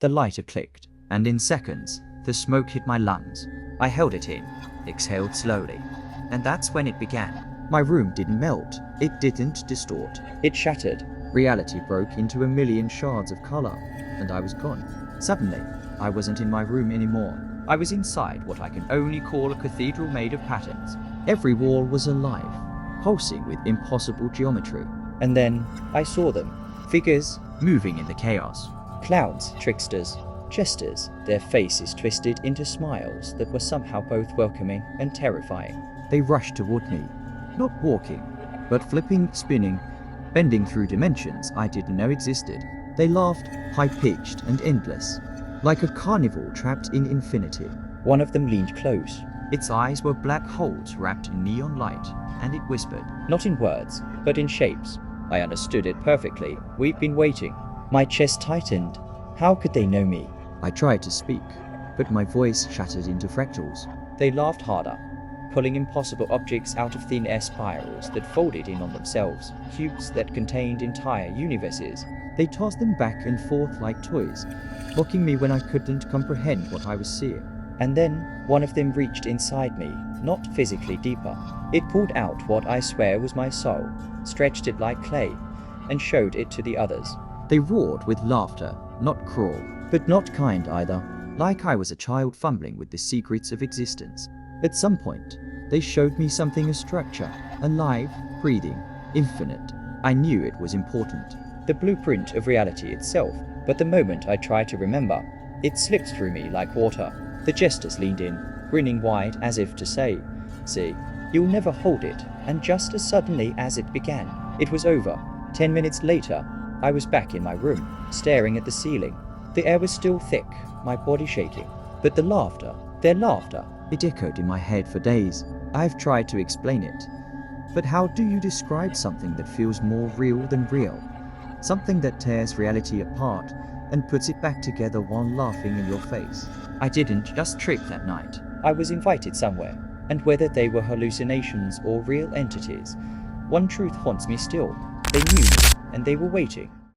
The lighter clicked, and in seconds, the smoke hit my lungs. I held it in, exhaled slowly, and that's when it began. My room didn't melt, it didn't distort, it shattered. Reality broke into a million shards of color, and I was gone. Suddenly, I wasn't in my room anymore. I was inside what I can only call a cathedral made of patterns. Every wall was alive, pulsing with impossible geometry. And then I saw them, figures moving in the chaos. Clowns, tricksters, jesters, their faces twisted into smiles that were somehow both welcoming and terrifying. They rushed toward me, not walking, but flipping, spinning, bending through dimensions I didn't know existed. They laughed, high-pitched and endless, like a carnival trapped in infinity. One of them leaned close. Its eyes were black holes wrapped in neon light, and it whispered, not in words, but in shapes. I understood it perfectly. We've been waiting. My chest tightened. How could they know me? I tried to speak, but my voice shattered into fractals. They laughed harder, pulling impossible objects out of thin air spirals that folded in on themselves, cubes that contained entire universes. They tossed them back and forth like toys, mocking me when I couldn't comprehend what I was seeing. And then, one of them reached inside me, not physically deeper. It pulled out what I swear was my soul, stretched it like clay, and showed it to the others. They roared with laughter, not cruel, but not kind either, like I was a child fumbling with the secrets of existence. At some point, they showed me something as structure, alive, breathing, infinite. I knew it was important. The blueprint of reality itself, but the moment I tried to remember, it slipped through me like water. The jesters leaned in, grinning wide as if to say, see, you'll never hold it, and just as suddenly as it began, it was over. 10 minutes later, I was back in my room, staring at the ceiling. The air was still thick, my body shaking, but the laughter, their laughter, it echoed in my head for days. I've tried to explain it, but how do you describe something that feels more real than real? Something that tears reality apart and puts it back together while laughing in your face. I didn't just trick that night. I was invited somewhere, and whether they were hallucinations or real entities, one truth haunts me still. They knew me, and they were waiting.